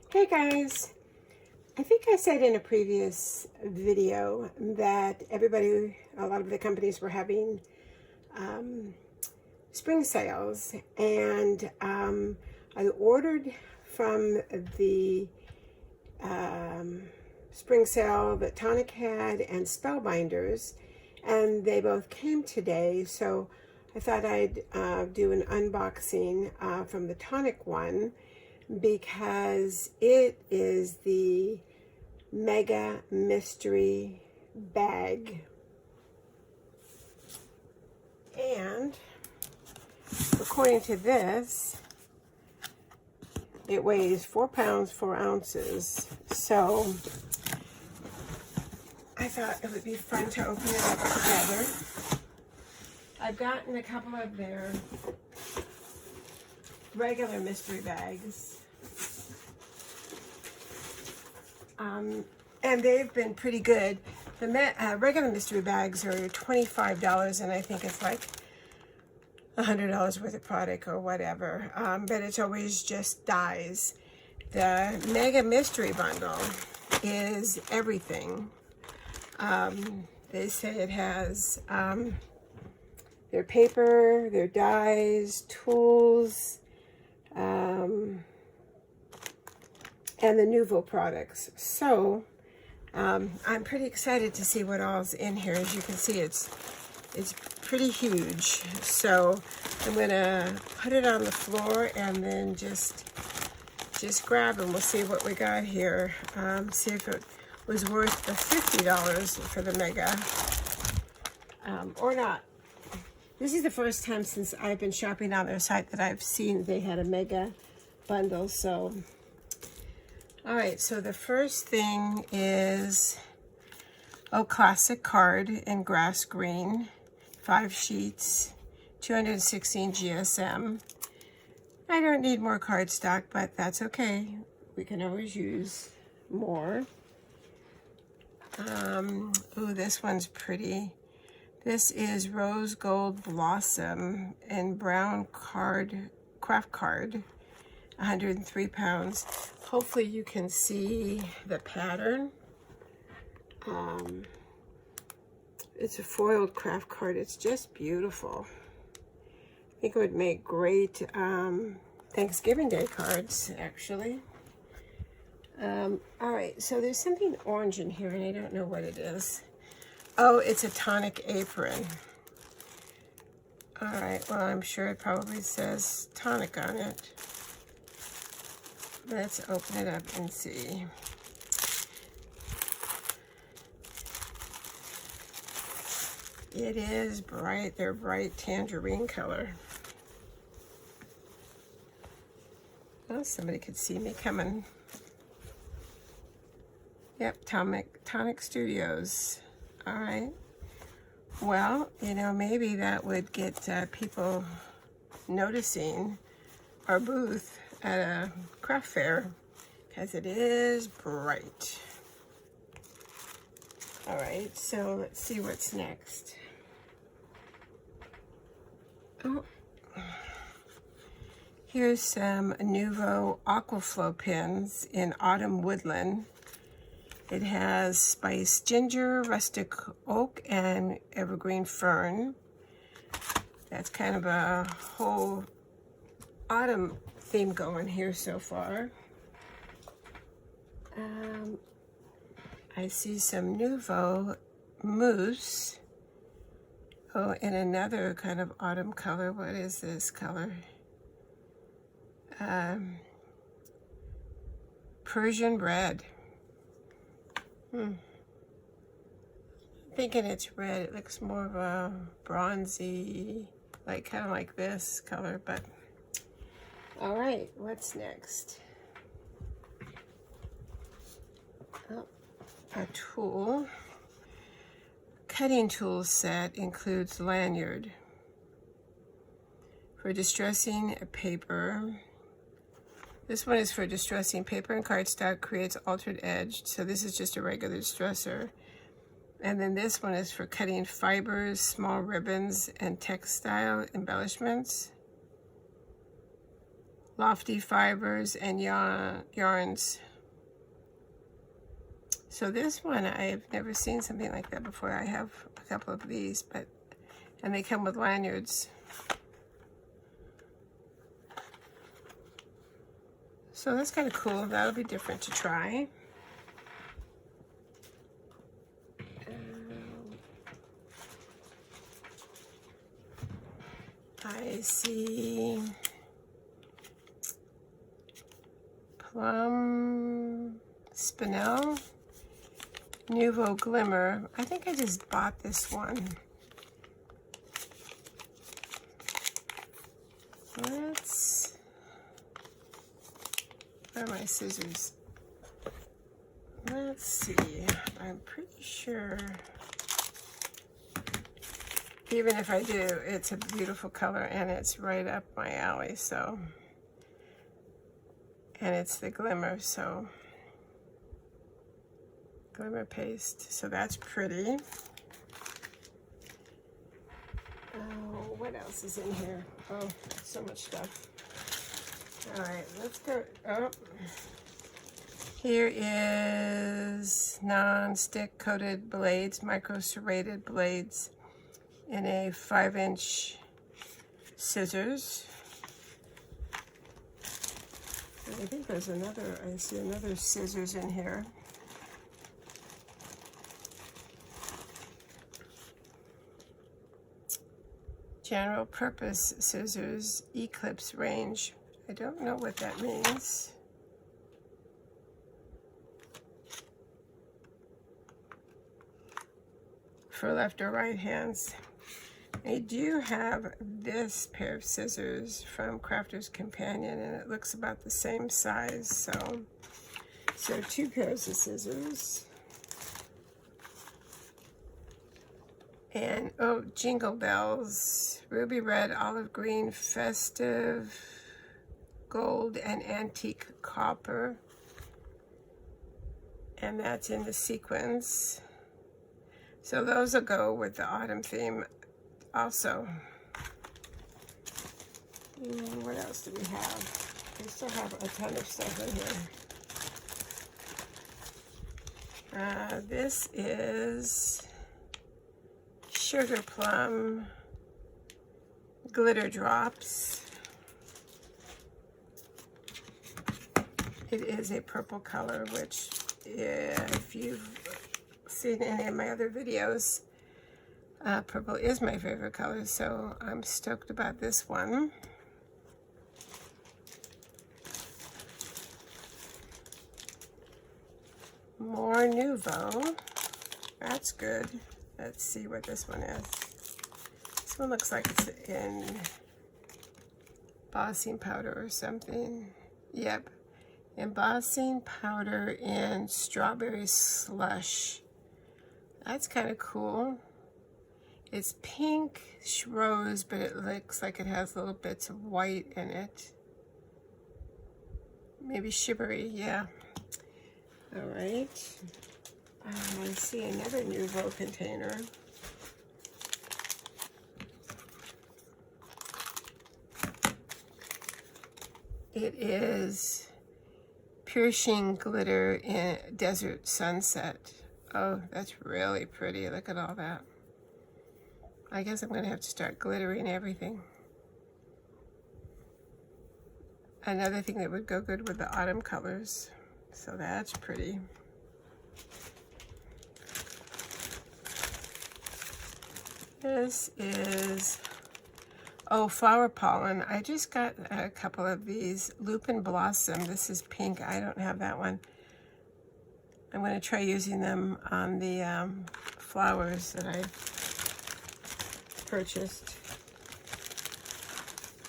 Hey guys, I think I said in a previous video that a lot of the companies were having spring sales, and I ordered from the spring sale that Tonic had and Spellbinders, and they both came today, so I thought I'd do an unboxing from the Tonic one, because it is the Mega Mystery Bag. And according to this, it weighs 4 pounds, 4 ounces. So I thought it would be fun to open it up together. I've gotten a couple of their regular mystery bags. And they've been pretty good. The regular mystery bags are $25, and I think it's like $100 worth of product or whatever. But it's always just dies. The Mega Mystery Bundle is everything. They say it has their paper, their dies, tools, and the Nuvo products. So I'm pretty excited to see what all's in here. As you can see, it's pretty huge. So I'm gonna put it on the floor and then just grab them. We'll see what we got here. See if it was worth the $50 for the Mega or not. This is the first time since I've been shopping on their site that I've seen they had a Mega bundle. So all right, so the first thing is classic card in grass green, 5 sheets, 216 GSM. I don't need more cardstock, but that's okay. We can always use more. Ooh, this one's pretty. This is Rose Gold Blossom in brown craft card, 103 pounds. Hopefully you can see the pattern. It's a foiled craft card. It's just beautiful. I think it would make great Thanksgiving Day cards, actually. All right, so there's something orange in here, and I don't know what it is. Oh, it's a Tonic apron. All right, well, I'm sure it probably says Tonic on it. Let's open it up and see. It is bright. They're bright tangerine color. Oh, somebody could see me coming. Yep, Tonic Studios. All right. Well, you know, maybe that would get people noticing our booth at a craft fair, because it is bright. All right, so let's see what's next. Oh, here's some Nuvo Aquaflow pins in Autumn Woodland. It has spiced ginger, rustic oak, and evergreen fern. That's kind of a whole autumn theme going here so far. I see some Nuvo mousse. Oh, and another kind of autumn color. What is this color? Persian red. Thinking it's red. It looks more of a bronzy, like kind of like this color, but all right, what's next? Oh, a tool. Cutting tool set includes lanyard for distressing paper. This one is for distressing paper and cardstock, creates altered edge. So this is just a regular distresser. And then this one is for cutting fibers, small ribbons, and textile embellishments. lofty fibers and yarns. So this one, I've never seen something like that before. I have a couple of these, and they come with lanyards. So that's kind of cool. That'll be different to try. I see Plum Spinel Nouveau Glimmer. I think I just bought this one. Where are my scissors? Let's see. I'm pretty sure, even if I do, it's a beautiful color and it's right up my alley, so. And it's the glimmer, so. Glimmer paste, so that's pretty. Oh, what else is in here? Oh, so much stuff. All right, let's go. Oh, here is non-stick coated blades, micro serrated blades in a 5-inch scissors. I think there's another, I see another scissors in here. General purpose scissors, Eclipse range. I don't know what that means. For left or right hands. I do have this pair of scissors from Crafter's Companion, and it looks about the same size, so 2 pairs of scissors. And, oh, Jingle Bells, ruby red, olive green, festive, gold, and antique copper. And that's in the sequins. So those will go with the autumn theme also. What else do we have? We still have a ton of stuff in here. This is Sugar Plum glitter drops. It is a purple color, which if you've seen any of my other videos, purple is my favorite color, so I'm stoked about this one. More Nouveau. That's good. Let's see what this one is. This one looks like it's in embossing powder or something. Yep. Embossing powder in strawberry slush. That's kind of cool. It's pink rose, but it looks like it has little bits of white in it. Maybe shivery, yeah. All right. I see another Nouveau container. It is Pure Sheen Glitter in Desert Sunset. Oh, that's really pretty. Look at all that. I guess I'm going to have to start glittering everything. Another thing that would go good with the autumn colors. So that's pretty. This is, oh, flower pollen. I just got a couple of these. Lupin Blossom. This is pink. I don't have that one. I'm going to try using them on the flowers that I purchased.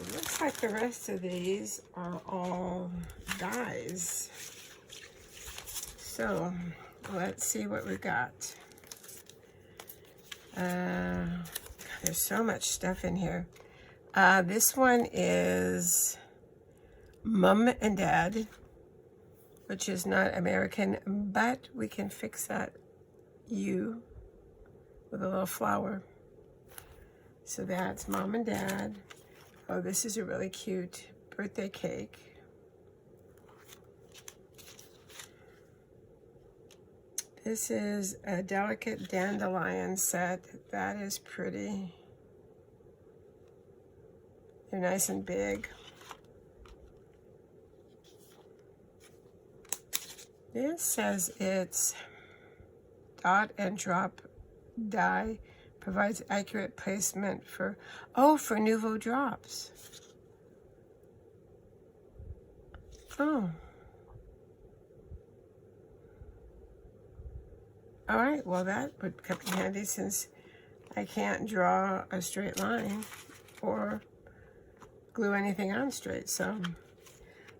It looks like the rest of these are all dyes. So let's see what we got. There's so much stuff in here. This one is Mom and Dad, which is not American, but we can fix that U with a little flower. So that's Mom and Dad. Oh, this is a really cute birthday cake. This is a delicate dandelion set. That is pretty. They're nice and big. This says it's dot and drop die, provides accurate placement for, oh, for Nouveau drops. Oh. All right, well that would come in handy since I can't draw a straight line or glue anything on straight, so.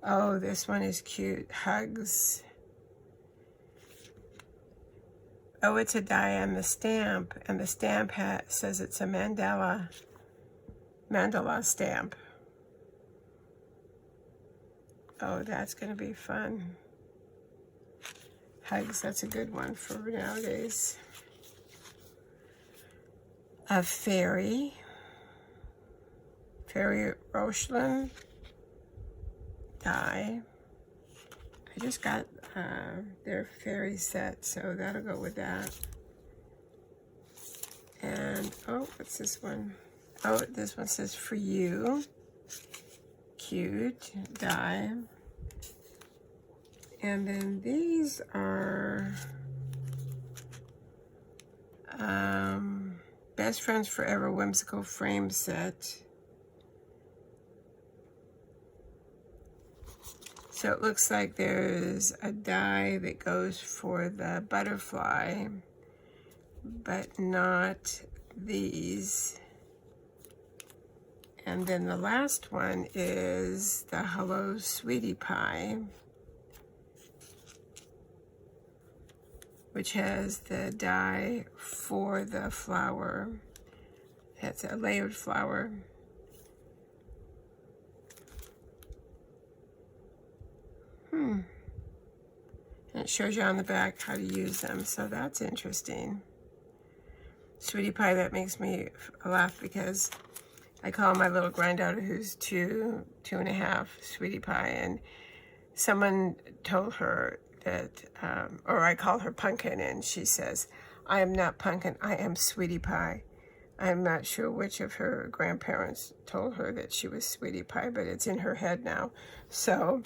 Oh, this one is cute. Hugs. Oh, it's a die on the stamp, and the stamp says it's a mandala stamp. Oh, that's gonna be fun. Hugs, that's a good one for nowadays. A fairy Rochland die. I just got their fairy set, so that'll go with that. And, oh, what's this one? Oh, this one says for you. Cute die. And then these are Best Friends Forever Whimsical Frame Set. So it looks like there's a die that goes for the butterfly, but not these. And then the last one is the Hello Sweetie Pie, which has the die for the flower. That's a layered flower. And it shows you on the back how to use them, so that's interesting. Sweetie Pie, that makes me laugh because I call my little granddaughter, who's two and a half, Sweetie Pie, and someone told her that, or I call her Pumpkin, and she says, I am not Pumpkin, I am Sweetie Pie. I'm not sure which of her grandparents told her that she was Sweetie Pie, but it's in her head now. So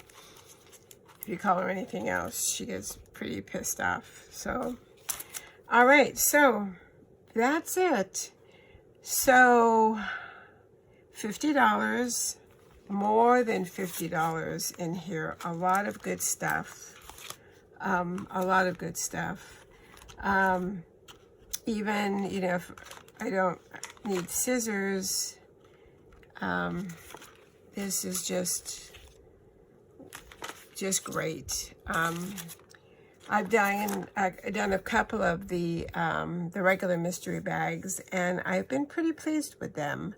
if you call her anything else, she gets pretty pissed off. So, all right, so that's it. So $50, more than $50 in here. A lot of good stuff. A lot of good stuff. Even, you know, if I don't need scissors, this is just great. I've done a couple of the regular mystery bags, and I've been pretty pleased with them.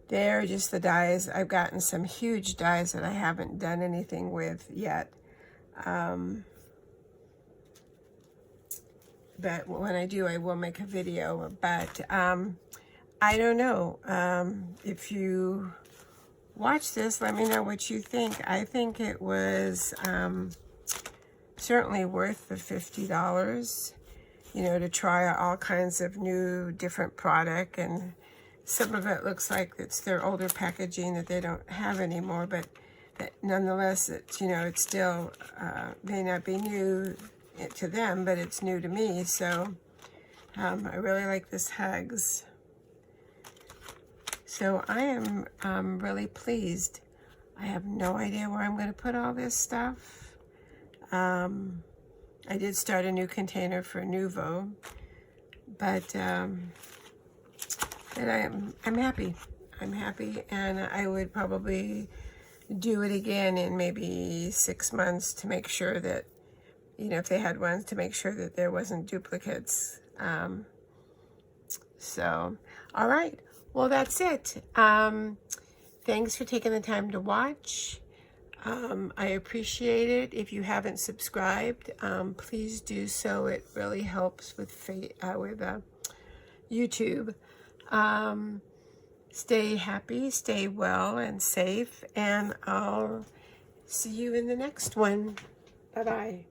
They're just the dies. I've gotten some huge dies that I haven't done anything with yet. But when I do, I will make a video. But I don't know. If you watch this, let me know what you think. I think it was certainly worth the $50, you know, to try all kinds of new, different product. And some of it looks like it's their older packaging that they don't have anymore, but nonetheless, it's, you know, it's still may not be new to them, but it's new to me. So I really like this Hugs. So I am really pleased. I have no idea where I'm going to put all this stuff. I did start a new container for Nouveau, but I'm happy. I'm happy, and I would probably do it again in maybe 6 months to make sure that, you know, if they had ones, to make sure that there wasn't duplicates. So, all right. Well, that's it. Thanks for taking the time to watch. I appreciate it. If you haven't subscribed, please do so. It really helps with YouTube. Stay happy, stay well and safe, and I'll see you in the next one. Bye-bye.